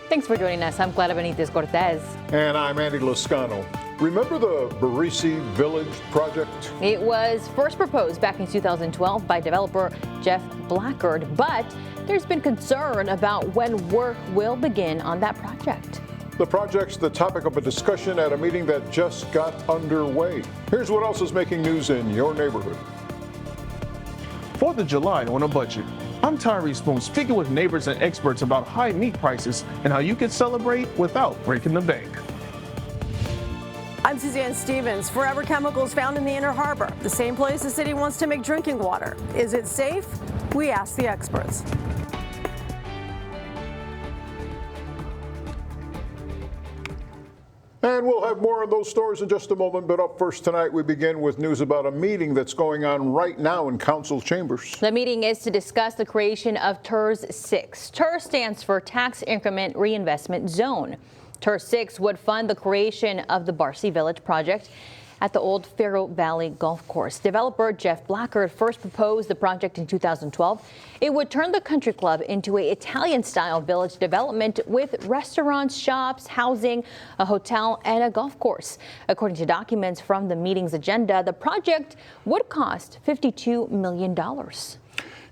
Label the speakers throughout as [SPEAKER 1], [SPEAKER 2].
[SPEAKER 1] Thanks for joining us. I'm Clara Benitez Cortez.
[SPEAKER 2] And I'm Andy Lascano. Remember the Barisi Village project?
[SPEAKER 1] It was first proposed back in 2012 by developer Jeff Blackard, but there's been concern about when work will begin on that project.
[SPEAKER 2] The project's the topic of a discussion at a meeting that just got underway. Here's what else is making news in your neighborhood.
[SPEAKER 3] 4th of July on a budget. I'm Tyree Spoon, speaking with neighbors and experts about high meat prices and how you can celebrate without breaking the bank.
[SPEAKER 4] I'm Suzanne Stevens. Forever Chemicals found in the Inner Harbor, the same place the city wants to make drinking water. Is it safe? We asked the experts.
[SPEAKER 2] And we'll have more on those stories in just a moment, but up first tonight we begin with news about a meeting that's going on right now in council chambers.
[SPEAKER 1] The meeting is to discuss the creation of TIRS 6. TIRS stands for Tax Increment Reinvestment Zone. TIRS 6 would fund the creation of the Barsi Village project at the old Faro Valley Golf Course. Developer Jeff Blackard first proposed the project in 2012. It would turn the country club into an Italian-style village development with restaurants, shops, housing, a hotel, and a golf course. According to documents from the meeting's agenda, the project would cost $52 million.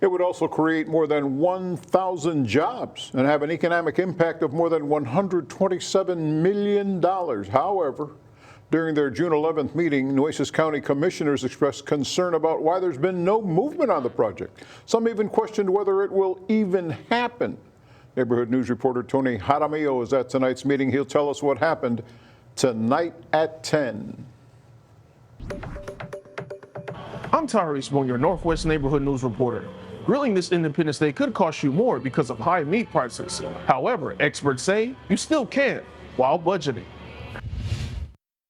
[SPEAKER 2] It would also create more than 1,000 jobs and have an economic impact of more than $127 million. However, during their June 11th meeting, Nueces County commissioners expressed concern about why there's been no movement on the project. Some even questioned whether it will even happen. Neighborhood News reporter Tony Jaramillo is at tonight's meeting. He'll tell us what happened tonight at 10.
[SPEAKER 3] I'm Tyree Spoon, your Northwest Neighborhood News reporter. Grilling this Independence Day could cost you more because of high meat prices. However, experts say you still can while budgeting.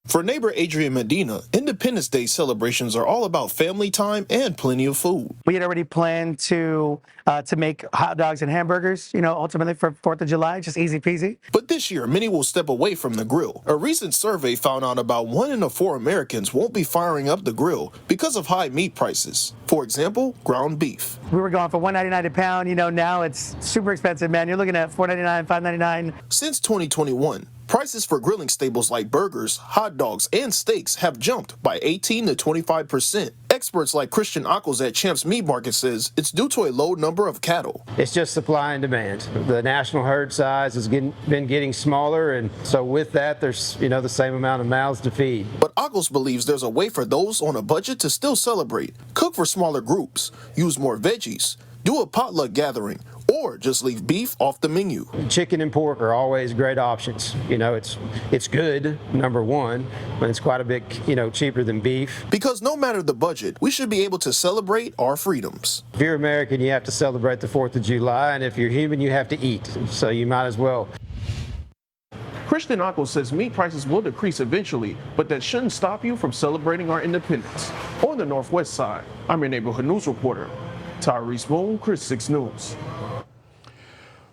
[SPEAKER 5] For neighbor Adrian Medina, Independence Day celebrations are all about family time and plenty of food.
[SPEAKER 6] We had already planned to make hot dogs and hamburgers, ultimately for 4th of July, just easy peasy.
[SPEAKER 5] But this year, many will step away from the grill. A recent survey found out about 1 in 4 Americans won't be firing up the grill because of high meat prices. For example, ground beef.
[SPEAKER 6] We were going for $1.99 a pound. Now it's super expensive, man. You're looking at $4.99, $5.99.
[SPEAKER 5] Since 2021, prices for grilling staples like burgers, hot dogs, and steaks have jumped by 18 to 25%. Experts like Christian Ockles at Champs Meat Market says it's due to a low number of cattle.
[SPEAKER 7] It's just supply and demand. The national herd size has been getting smaller, and so with that, there's the same amount of mouths to feed.
[SPEAKER 5] But Ockles believes there's a way for those on a budget to still celebrate. Cook for smaller groups, use more veggies, do a potluck gathering, or just leave beef off the menu.
[SPEAKER 7] Chicken and pork are always great options. It's good, number one, but it's quite a bit, cheaper than beef.
[SPEAKER 5] Because no matter the budget, we should be able to celebrate our freedoms.
[SPEAKER 7] If you're American, you have to celebrate the 4th of July, and if you're human, you have to eat. So you might as well.
[SPEAKER 3] Christian Ockles says meat prices will decrease eventually, but that shouldn't stop you from celebrating our independence. On the Northwest side, I'm your Neighborhood News reporter, Tyree Spoon, KRIS 6 News.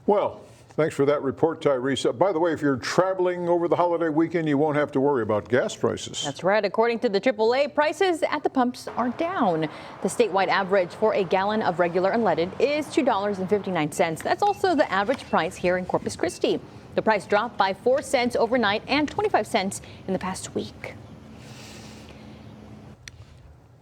[SPEAKER 2] Well, thanks for that report, Tyrese. By the way, if you're traveling over the holiday weekend, you won't have to worry about gas prices.
[SPEAKER 1] That's right. According to the AAA, prices at the pumps are down. The statewide average for a gallon of regular unleaded is $2.59. That's also the average price here in Corpus Christi. The price dropped by 4 cents overnight and 25 cents in the past week.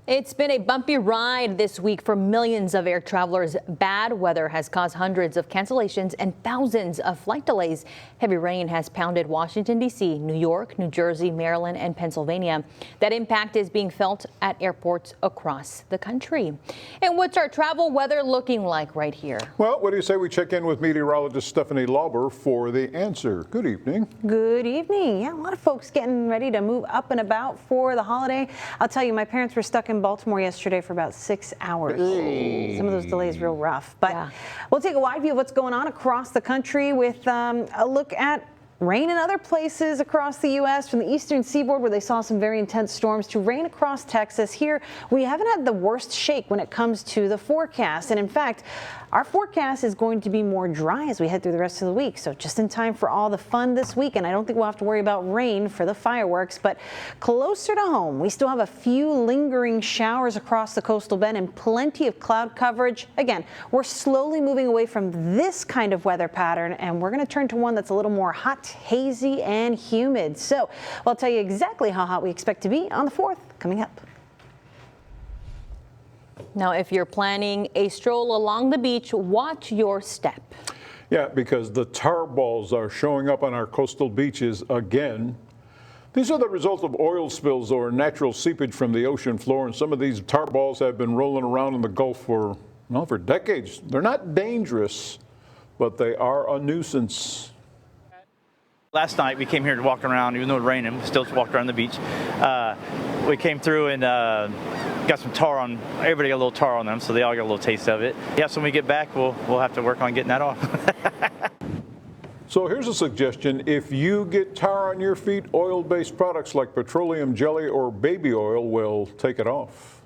[SPEAKER 1] It's been a bumpy ride this week for millions of air travelers. Bad weather has caused hundreds of cancellations and thousands of flight delays. Heavy rain has pounded Washington, D.C., New York, New Jersey, Maryland, and Pennsylvania. That impact is being felt at airports across the country. And what's our travel weather looking like right here?
[SPEAKER 2] Well, what do you say we check in with meteorologist Stephanie Lauber for the answer? Good evening.
[SPEAKER 8] Good evening. Yeah, a lot of folks getting ready to move up and about for the holiday. I'll tell you, my parents were stuck in Baltimore yesterday for about 6 hours.
[SPEAKER 2] Hey.
[SPEAKER 8] Some of those delays real rough. But We'll take a wide view of what's going on across the country with a look at rain in other places across the U.S., from the eastern seaboard where they saw some very intense storms to rain across Texas. Here, we haven't had the worst shake when it comes to the forecast. And in fact, our forecast is going to be more dry as we head through the rest of the week. So just in time for all the fun this weekend. I don't think we'll have to worry about rain for the fireworks, but closer to home, we still have a few lingering showers across the coastal bend and plenty of cloud coverage. Again, we're slowly moving away from this kind of weather pattern, and we're going to turn to one that's a little more hot, hazy, and humid. So I'll tell you exactly how hot we expect to be on the 4th coming up.
[SPEAKER 1] Now, if you're planning a stroll along the beach, watch your step.
[SPEAKER 2] Yeah, because the tar balls are showing up on our coastal beaches again. These are the result of oil spills or natural seepage from the ocean floor, and some of these tar balls have been rolling around in the Gulf for decades. They're not dangerous, but they are a nuisance.
[SPEAKER 9] Last night we came here to walk around, even though it was raining, we still walked around the beach. We came through and got some tar on, everybody got a little tar on them, so they all got a little taste of it. Yeah, so when we get back, we'll have to work on getting that off.
[SPEAKER 2] So here's a suggestion. If you get tar on your feet, oil-based products like petroleum jelly or baby oil will take it off.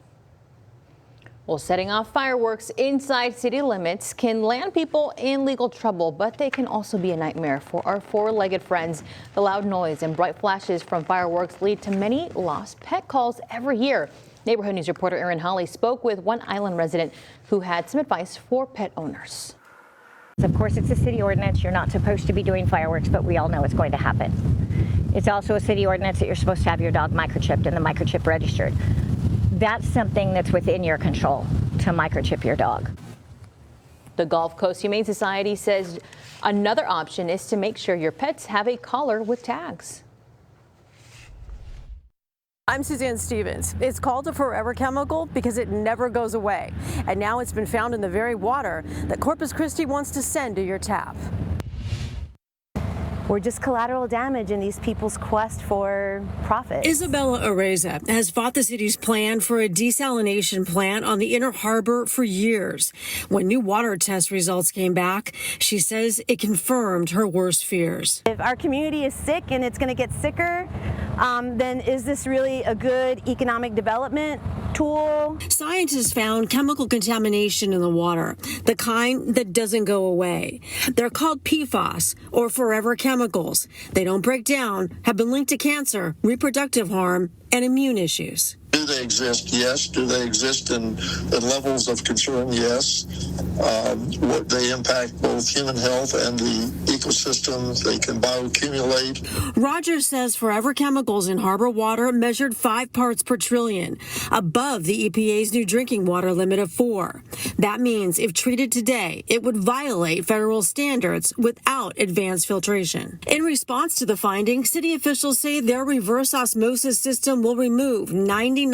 [SPEAKER 1] Well, setting off fireworks inside city limits can land people in legal trouble, but they can also be a nightmare for our four-legged friends. The loud noise and bright flashes from fireworks lead to many lost pet calls every year. Neighborhood News reporter Erin Holly spoke with one island resident who had some advice for pet owners.
[SPEAKER 10] Of course, it's a city ordinance. You're not supposed to be doing fireworks, but we all know it's going to happen. It's also a city ordinance that you're supposed to have your dog microchipped and the microchip registered. That's something that's within your control, to microchip your dog.
[SPEAKER 1] The Gulf Coast Humane Society says another option is to make sure your pets have a collar with tags.
[SPEAKER 4] I'm Suzanne Stevens. It's called a forever chemical because it never goes away. And now it's been found in the very water that Corpus Christi wants to send to your tap.
[SPEAKER 10] We're just collateral damage in these people's quest for profit.
[SPEAKER 4] Isabella Areza has fought the city's plan for a desalination plant on the Inner Harbor for years. When new water test results came back, she says it confirmed her worst fears.
[SPEAKER 10] If our community is sick and it's going to get sicker, then is this really a good economic development tool?
[SPEAKER 4] Scientists found chemical contamination in the water, the kind that doesn't go away. They're called PFAS, or forever chemicals. They don't break down, have been linked to cancer, reproductive harm, and immune issues.
[SPEAKER 11] Do they exist? Yes. Do they exist in levels of concern? Yes. What they impact both human health and the ecosystem. They can bioaccumulate.
[SPEAKER 4] Rogers says forever chemicals in harbor water measured 5 parts per trillion, above the EPA's new drinking water limit of 4. That means if treated today, it would violate federal standards without advanced filtration. In response to the finding, city officials say their reverse osmosis system will remove 99%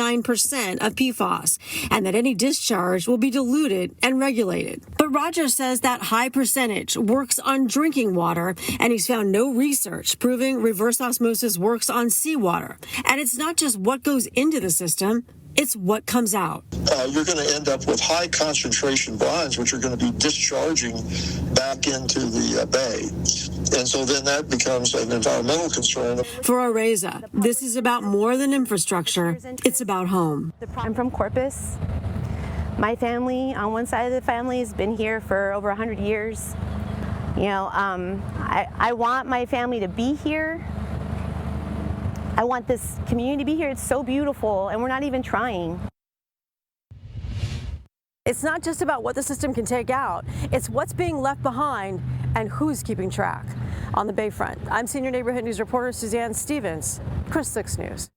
[SPEAKER 4] of PFAS, and that any discharge will be diluted and regulated. But Rogers says that high percentage works on drinking water, and he's found no research proving reverse osmosis works on seawater. And it's not just what goes into the system, it's what comes out.
[SPEAKER 11] You're going to end up with high concentration brines, which are going to be discharging back into the bay. And so then that becomes an environmental concern.
[SPEAKER 4] For Areza, this is about more than infrastructure. It's about home.
[SPEAKER 10] I'm from Corpus. My family, on one side of the family, has been here for over 100 years. You know, I want my family to be here. I want this community to be here. It's so beautiful, and we're not even trying.
[SPEAKER 4] It's not just about what the system can take out. It's what's being left behind and who's keeping track. On the Bayfront, I'm Senior Neighborhood News reporter Suzanne Stevens, KRIS 6 News.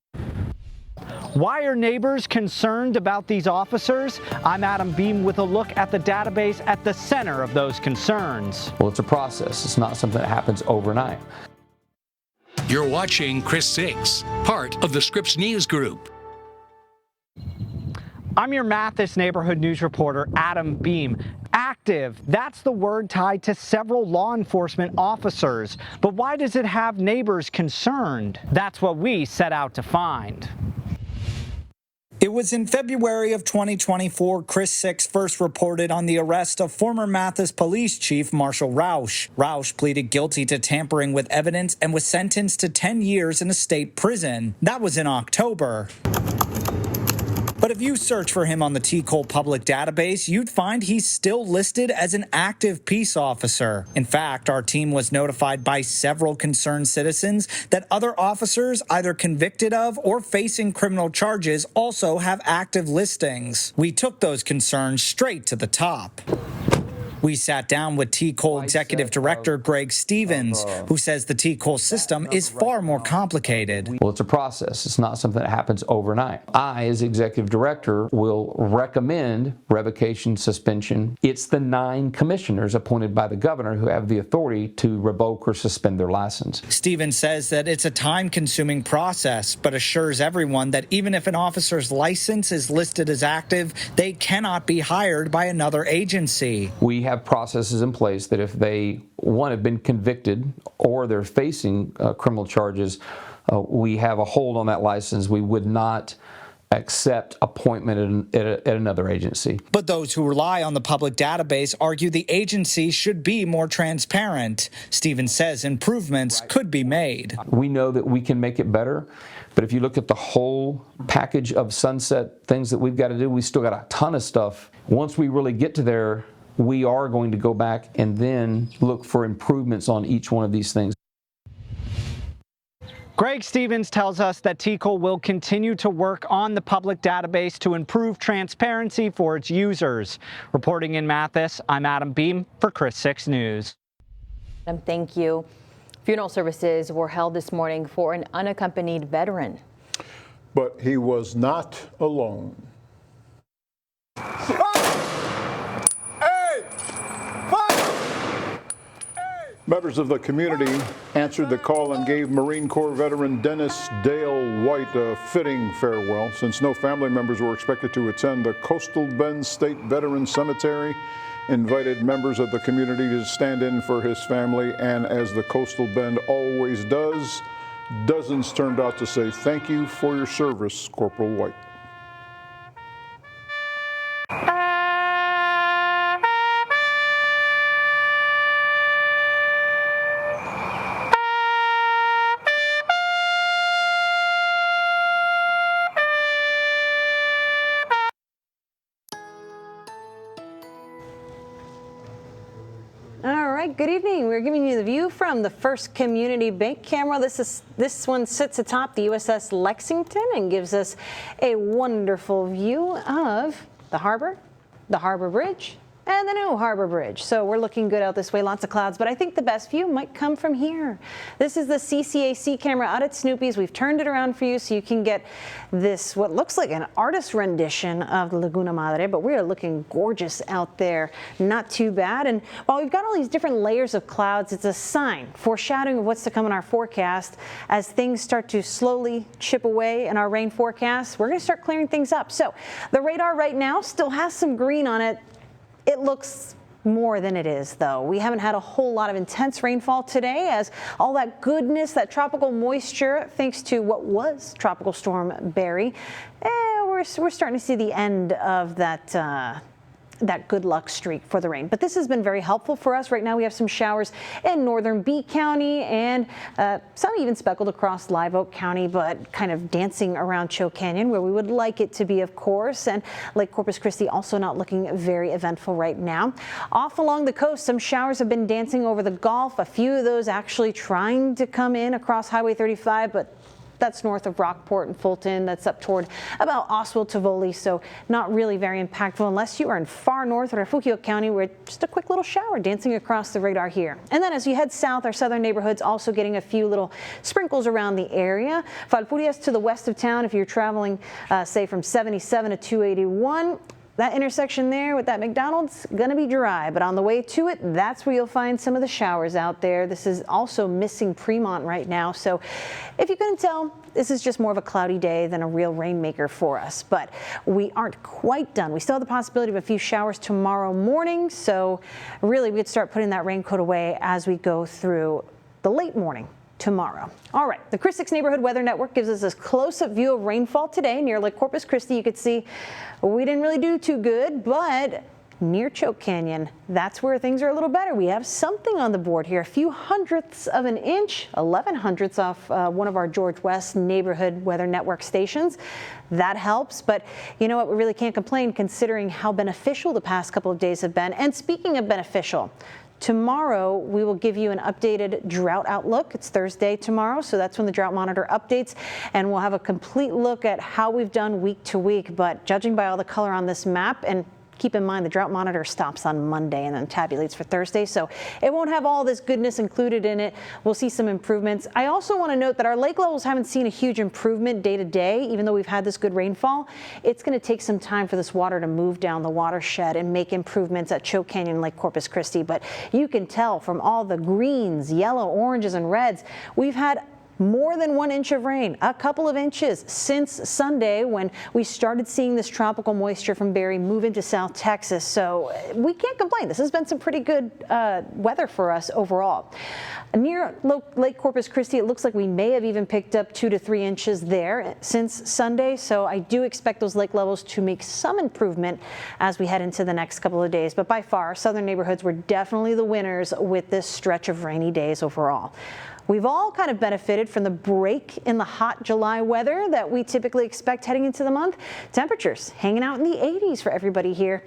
[SPEAKER 12] Why are neighbors concerned about these officers? I'm Adam Beam with a look at the database at the center of those concerns.
[SPEAKER 13] Well, it's a process. It's not something that happens overnight.
[SPEAKER 14] You're watching KRIS 6, part of the Scripps News Group.
[SPEAKER 12] I'm your Mathis Neighborhood News reporter, Adam Beam. Active, that's the word tied to several law enforcement officers. But why does it have neighbors concerned? That's what we set out to find.
[SPEAKER 15] It was in February of 2024 KRIS 6 first reported on the arrest of former Mathis Police Chief Marshall Rausch. Rausch pleaded guilty to tampering with evidence and was sentenced to 10 years in a state prison. That was in October. But if you search for him on the TCOL public database, you'd find he's still listed as an active peace officer. In fact, our team was notified by several concerned citizens that other officers either convicted of or facing criminal charges also have active listings. We took those concerns straight to the top. We sat down with TCOL Executive Director Greg Stevens, who says the TCOL system is far more complicated.
[SPEAKER 13] Well, it's a process. It's not something that happens overnight. I, as Executive Director, will recommend revocation, suspension. It's the 9 commissioners appointed by the governor who have the authority to revoke or suspend their license.
[SPEAKER 15] Stevens says that it's a time-consuming process, but assures everyone that even if an officer's license is listed as active, they cannot be hired by another agency.
[SPEAKER 13] We have processes in place that if they, one, have been convicted or they're facing criminal charges, we have a hold on that license. We would not accept appointment at another agency.
[SPEAKER 15] But those who rely on the public database argue the agency should be more transparent. Stevens says improvements could be made.
[SPEAKER 13] We know that we can make it better, but if you look at the whole package of sunset things that we've got to do, we still got a ton of stuff. Once we really get to there, we are going to go back and then look for improvements on each one of these things.
[SPEAKER 12] Greg Stevens tells us that TCOL will continue to work on the public database to improve transparency for its users. Reporting in Mathis, I'm Adam Beam for KRIS 6 News.
[SPEAKER 1] Thank you. Funeral services were held this morning for an unaccompanied veteran.
[SPEAKER 2] But he was not alone. Members of the community answered the call and gave Marine Corps veteran Dennis Dale White a fitting farewell. Since no family members were expected to attend, the Coastal Bend State Veterans Cemetery invited members of the community to stand in for his family, and as the Coastal Bend always does, dozens turned out to say thank you for your service, Corporal White.
[SPEAKER 8] Good evening. We're giving you the view from the First Community Bank camera. This one sits atop the USS Lexington and gives us a wonderful view of the harbor bridge, and the new harbor bridge. So we're looking good out this way, lots of clouds, but I think the best view might come from here. This is the CCAC camera out at Snoopy's. We've turned it around for you so you can get this, what looks like an artist rendition of the Laguna Madre, but we are looking gorgeous out there. Not too bad. And while we've got all these different layers of clouds, it's a sign, foreshadowing of what's to come in our forecast. As things start to slowly chip away in our rain forecast, we're going to start clearing things up. So the radar right now still has some green on it. It looks more than it is, though. We haven't had a whole lot of intense rainfall today, as all that goodness, that tropical moisture, thanks to what was Tropical Storm Barry, we're starting to see the end of that good luck streak for the rain. But this has been very helpful for us. Right now we have some showers in northern Bee County and some even speckled across Live Oak County, but kind of dancing around Cho Canyon where we would like it to be, of course. And Lake Corpus Christi also not looking very eventful right now. Off along the coast, some showers have been dancing over the Gulf. A few of those actually trying to come in across Highway 35, but that's north of Rockport and Fulton. That's up toward about Oswald, Tivoli, so not really very impactful unless you are in far north or Refugio County, where just a quick little shower dancing across the radar here. And then as you head south, our southern neighborhoods also getting a few little sprinkles around the area. Falfurrias to the west of town, if you're traveling, say from 77 to 281. That intersection there with that McDonald's, gonna be dry, but on the way to it, that's where you'll find some of the showers out there. This is also missing Fremont right now, so if you couldn't tell, this is just more of a cloudy day than a real rainmaker for us, but we aren't quite done. We still have the possibility of a few showers tomorrow morning, so really we could start putting that raincoat away as we go through the late morning tomorrow. All right, the KRIS 6 Neighborhood Weather Network gives us a close-up view of rainfall today near Lake Corpus Christi. You could see we didn't really do too good, but near Choke Canyon, that's where things are a little better. We have something on the board here, a few hundredths of an inch, 11 hundredths off one of our George West Neighborhood Weather Network stations. That helps, but you know what, we really can't complain considering how beneficial the past couple of days have been. And speaking of beneficial, tomorrow, we will give you an updated drought outlook. It's Thursday tomorrow, so that's when the drought monitor updates, and we'll have a complete look at how we've done week to week. But judging by all the color on this map, and keep in mind the drought monitor stops on Monday and then tabulates for Thursday, so it won't have all this goodness included in it. We'll see some improvements. I also want to note that our lake levels haven't seen a huge improvement day to day, even though we've had this good rainfall. It's going to take some time for this water to move down the watershed and make improvements at Choke Canyon and Lake Corpus Christi, but you can tell from all the greens, yellow, oranges, and reds, we've had more than 1 inch of rain, a couple of inches since Sunday when we started seeing this tropical moisture from Barry move into South Texas. So we can't complain. This has been some pretty good weather for us overall. Near Lake Corpus Christi, it looks like we may have even picked up 2 to 3 inches there since Sunday. So I do expect those lake levels to make some improvement as we head into the next couple of days. But by far, our southern neighborhoods were definitely the winners with this stretch of rainy days overall. We've all kind of benefited from the break in the hot July weather that we typically expect heading into the month. Temperatures hanging out in the 80s for everybody here.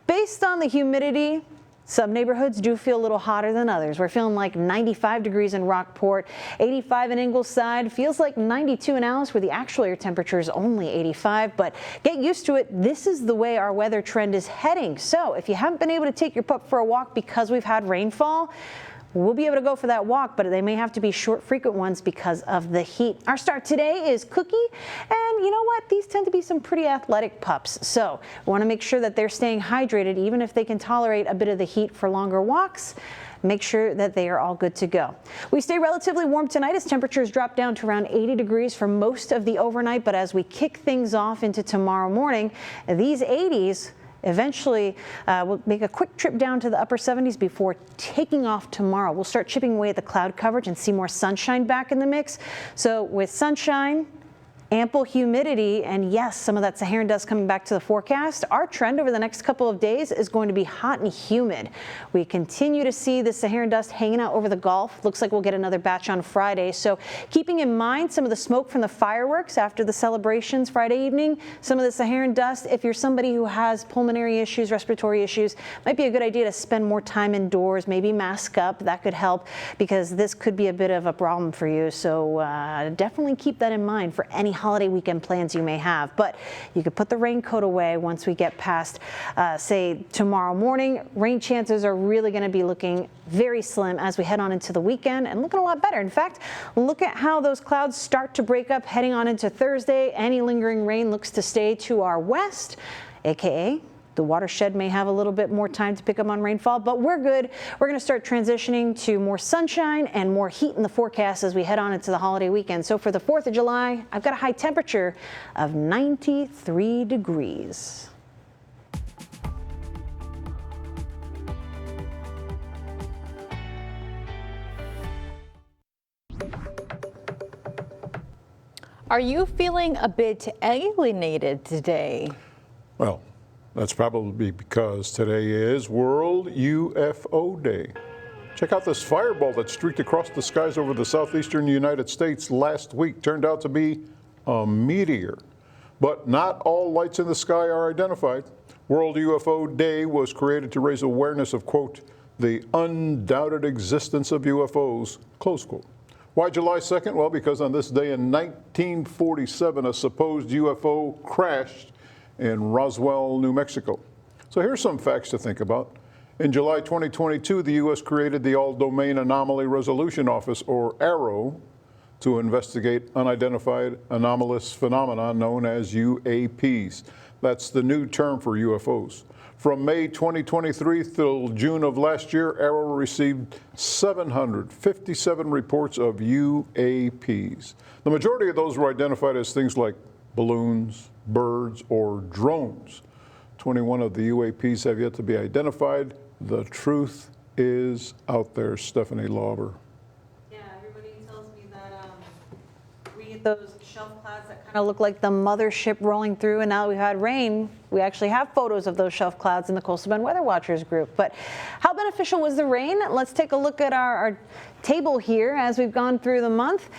[SPEAKER 8] Based on the humidity, some neighborhoods do feel a little hotter than others. We're feeling like 95 degrees in Rockport, 85 in Ingleside, feels like 92 in Alice where the actual air temperature is only 85, but get used to it. This is the way our weather trend is heading. So if you haven't been able to take your pup for a walk because we've had rainfall, we'll be able to go for that walk, but they may have to be short, frequent ones because of the heat. Our start today is Cookie, and you know what? These tend to be some pretty athletic pups, so we want to make sure that they're staying hydrated, even if they can tolerate a bit of the heat for longer walks. Make sure that they are all good to go. We stay relatively warm tonight as temperatures drop down to around 80 degrees for most of the overnight, but as we kick things off into tomorrow morning, these 80s eventually, we'll make a quick trip down to the upper 70s before taking off tomorrow. We'll start chipping away at the cloud coverage and see more sunshine back in the mix. So with sunshine, ample humidity, and yes, some of that Saharan dust coming back to the forecast, our trend over the next couple of days is going to be hot and humid. We continue to see the Saharan dust hanging out over the Gulf. Looks like we'll get another batch on Friday. So keeping in mind some of the smoke from the fireworks after the celebrations Friday evening, some of the Saharan dust, if you're somebody who has pulmonary issues, respiratory issues, might be a good idea to spend more time indoors, maybe mask up. That could help because this could be a bit of a problem for you. So definitely keep that in mind for any holiday weekend plans you may have, but you could put the raincoat away once we get past, say, tomorrow morning. Rain chances are really going to be looking very slim as we head on into the weekend and looking a lot better. In fact, look at how those clouds start to break up heading on into Thursday. Any lingering rain looks to stay to our west, aka the watershed may have a little bit more time to pick up on rainfall, but we're good. We're going to start transitioning to more sunshine and more heat in the forecast as we head on into the holiday weekend. So for the 4th of July, I've got a high temperature of 93 degrees.
[SPEAKER 1] Are you feeling a bit alienated today?
[SPEAKER 2] Well, that's probably because today is World UFO Day. Check out this fireball that streaked across the skies over the southeastern United States last week. Turned out to be a meteor. But not all lights in the sky are identified. World UFO Day was created to raise awareness of, quote, the undoubted existence of UFOs, close quote. Why July 2nd? Well, because on this day in 1947, a supposed UFO crashed in Roswell, New Mexico. So here's some facts to think about. In July 2022, the U.S. created the All-Domain Anomaly Resolution Office, or AARO, to investigate unidentified anomalous phenomena known as UAPs. That's the new term for UFOs. From May 2023 till June of last year, AARO received 757 reports of UAPs. The majority of those were identified as things like balloons, birds, or drones. 21 of the UAPs have yet to be identified. The truth is out there, Stephanie Lauber.
[SPEAKER 8] Yeah, everybody tells at those shelf clouds that kind of look like the mothership rolling through, and now that we've had rain, we actually have photos of those shelf clouds in the Coastal Bend Weather Watchers group. But how beneficial was the rain? Let's take a look at our table here as we've gone through the month.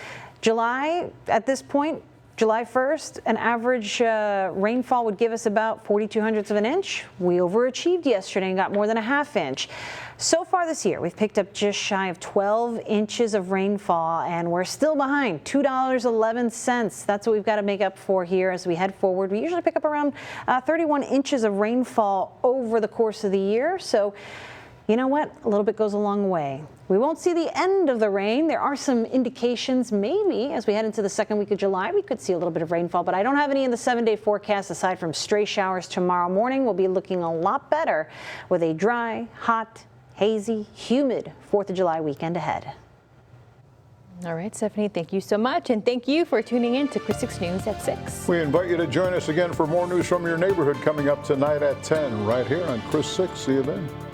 [SPEAKER 8] July, at this point, July 1st, an average rainfall would give us about 0.42 of an inch. We overachieved yesterday and got more than a half inch. So far this year, we've picked up just shy of 12 inches of rainfall, and we're still behind, $2.11. That's what we've got to make up for here as we head forward. We usually pick up around 31 inches of rainfall over the course of the year. So, you know what? A little bit goes a long way. We won't see the end of the rain. There are some indications maybe as we head into the second week of July, we could see a little bit of rainfall, but I don't have any in the 7-day forecast aside from stray showers tomorrow morning. We'll be looking a lot better with a dry, hot, hazy, humid 4th of July weekend ahead.
[SPEAKER 1] All right, Stephanie, thank you so much. And thank you for tuning in to KRIS 6 News at 6.
[SPEAKER 2] We invite you to join us again for more news from your neighborhood coming up tonight at 10 right here on KRIS 6. See you then.